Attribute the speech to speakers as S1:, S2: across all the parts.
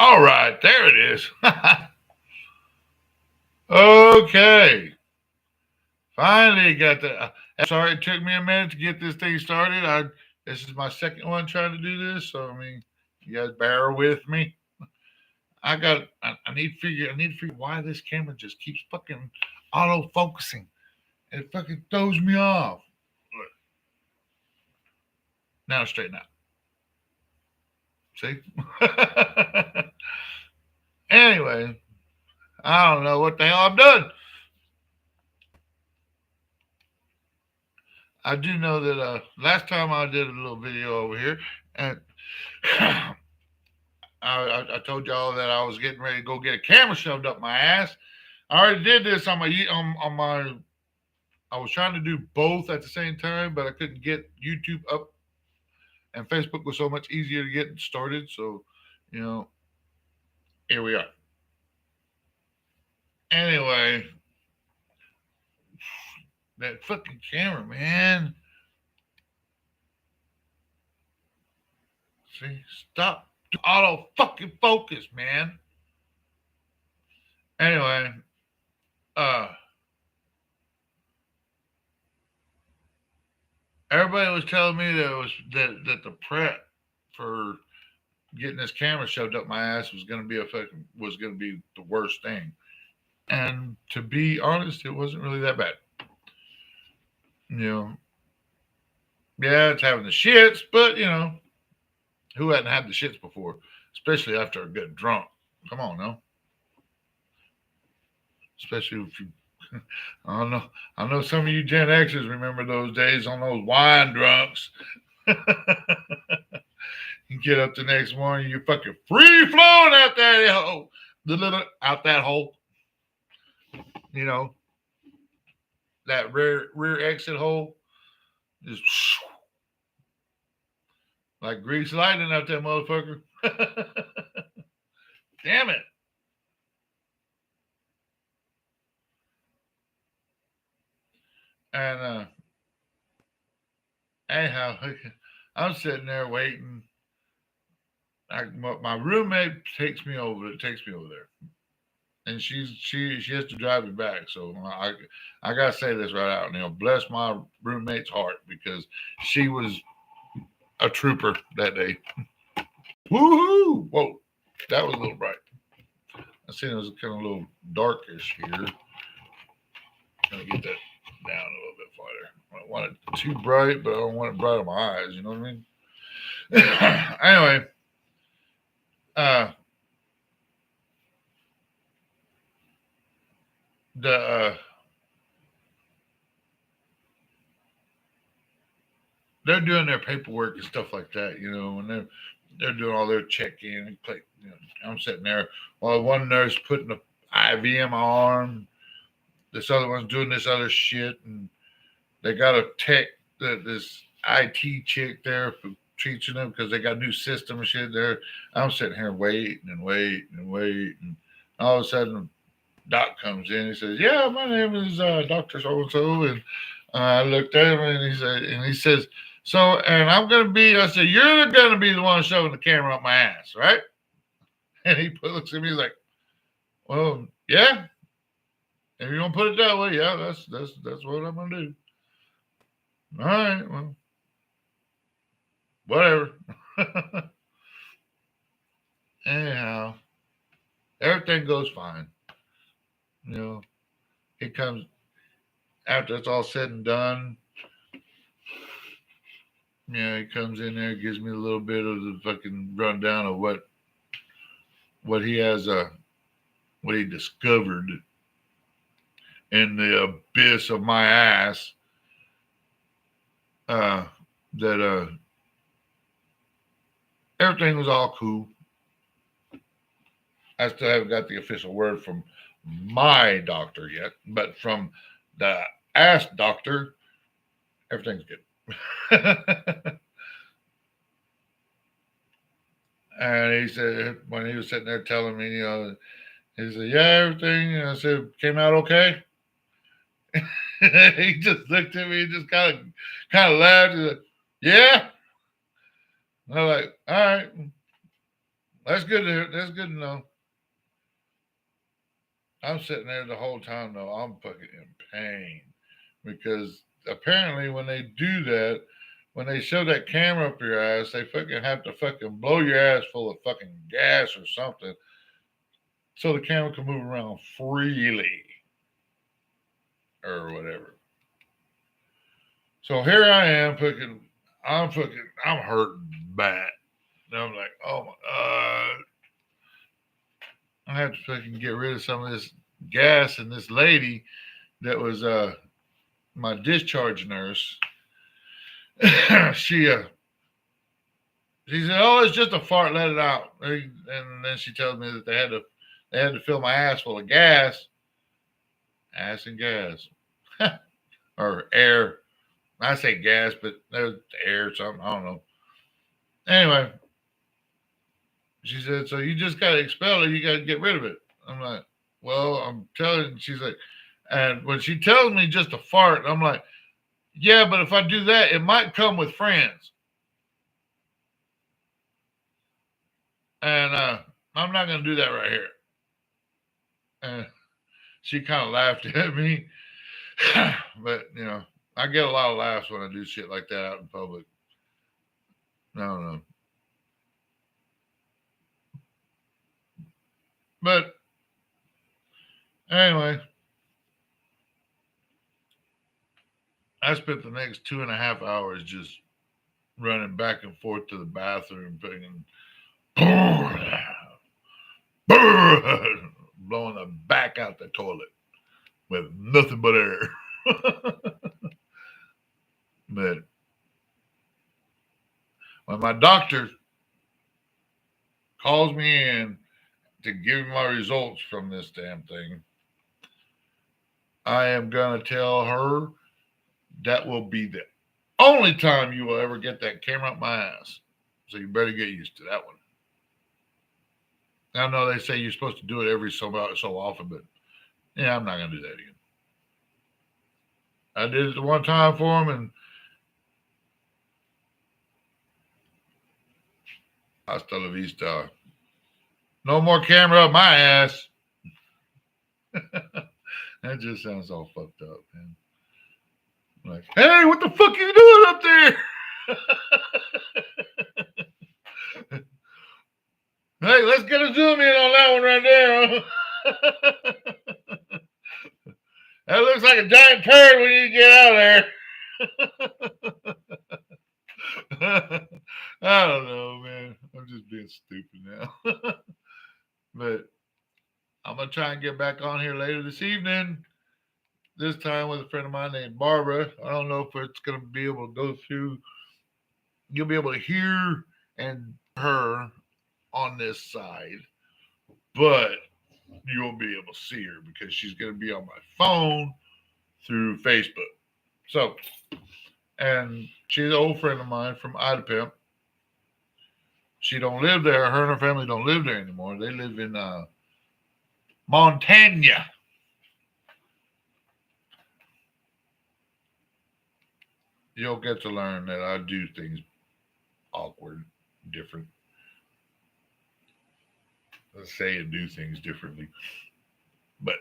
S1: All right, there it is. Okay. Finally got the. Sorry, it took me a minute to get this thing started. This is my second one trying to do this, so I mean, you guys bear with me. I need to figure. I need to figure why this camera just keeps fucking auto focusing. It fucking throws me off. Look, now straighten out. See. Anyway, I don't know what the hell I'm doing. I do know that last time I did a little video over here, and I told y'all that I was getting ready to go get a camera shoved up my ass. I already did this on my. I was trying to do both at the same time, but I couldn't get YouTube up, and Facebook was so much easier to get started. So, you know, here we are. Anyway, that fucking camera, man. See, stop auto fucking focus, man. Anyway, uh, everybody was telling me that it was that the prep for getting this camera shoved up my ass was gonna be the worst thing. And to be honest, it wasn't really that bad. You know, yeah, it's having the shits, but you know, who hadn't had the shits before, especially after a good drunk? Come on, now. Especially if you, I don't know. I know some of you Gen Xers remember those days on those wine drunks. You get up the next morning, you're fucking free flowing out that hole, the little out that hole. You know, that rear exit hole, just like grease lightning out that motherfucker. Damn it. And anyhow, I'm sitting there waiting. My roommate takes me over there, and she has to drive me back. So I gotta say this right out. You know, bless my roommate's heart because she was a trooper that day. Woohoo! Whoa, that was a little bright. I seen it was kind of a little darkish here. Gonna get that down a little bit farther. I don't want it too bright, but I don't want it bright on my eyes. You know what I mean? Anyway, uh, the they're doing their paperwork and stuff like that. You know, and they're doing all their check-in and click. You know, I'm sitting there while one nurse putting the IV in my arm. This other one's doing this other shit, and they got a tech, this IT chick there for teaching them because they got a new system and shit there. I'm sitting here waiting and waiting and waiting. And all of a sudden, Doc comes in. He says, "Yeah, my name is Doctor So and So," and I looked at him and he says, "So, and I'm gonna be." I said, "You're gonna be the one shoving the camera up my ass, right?" And he looks at me like, "Well, yeah. If you don't put it that way, yeah, that's what I'm gonna do." All right, well, whatever. Anyhow, everything goes fine. You know, he comes after it's all said and done. Yeah, he comes in there, gives me a little bit of the fucking rundown of what he has, what he discovered in the abyss of my ass. That everything was all cool. I still haven't got the official word from my doctor yet, but from the ass doctor, everything's good. And he said when he was sitting there telling me, you know, he said, "Yeah, everything." And I said, "Came out okay." He just looked at me and just kind of laughed. He said, "Yeah." And I'm like, "All right." That's good to hear. That's good to know. I'm sitting there the whole time though. I'm fucking in pain because apparently when they do that, when they shove that camera up your ass, they fucking have to fucking blow your ass full of fucking gas or something so the camera can move around freely or whatever. So here I am I'm hurting bad. And I'm like, oh my god, I have to fucking get rid of some of this gas. And this lady that was my discharge nurse, she she said, "Oh, it's just a fart. Let it out." And then she tells me that they had to fill my ass full of gas, ass and gas, or air. I say gas, but there's air or something. I don't know. Anyway, she said, "So you just got to expel it. You got to get rid of it." I'm like, "Well, I'm telling." She's like, and when she tells me just a fart, I'm like, "Yeah, but if I do that, it might come with friends." And I'm not going to do that right here. And she kind of laughed at me. But, I get a lot of laughs when I do shit like that out in public. I don't know. But anyway, I spent the next 2.5 hours just running back and forth to the bathroom, thinking, blowing the back out the toilet with nothing but air. But when my doctor calls me in to give me my results from this damn thing, I am going to tell her that will be the only time you will ever get that camera up my ass. So you better get used to that one. I know they say you're supposed to do it every so often, but yeah, I'm not going to do that again. I did it the one time for him, and hasta la vista. No more camera up my ass. That just sounds all fucked up, man. Like, hey, what the fuck are you doing up there? Hey, let's get a zoom in on that one right there. That looks like a giant turd when you get out of there. I don't know, man. I'm just being stupid now. But I'm going to try and get back on here later this evening. This time with a friend of mine named Barbara. I don't know if it's going to be able to go through. You'll be able to hear and her on this side, but you won't be able to see her because she's going to be on my phone through Facebook. So, and she's an old friend of mine from Idapimp. She don't live there. Her and her family don't live there anymore. They live in Montana. You'll get to learn that I do things awkward, different. Let's say and do things differently. But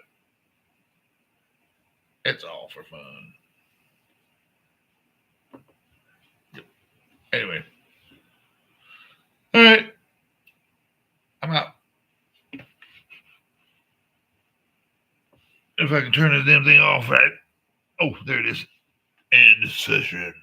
S1: it's all for fun. Yep. Anyway. All right. I'm out. If I can turn this damn thing off right. Oh, there it is. End session.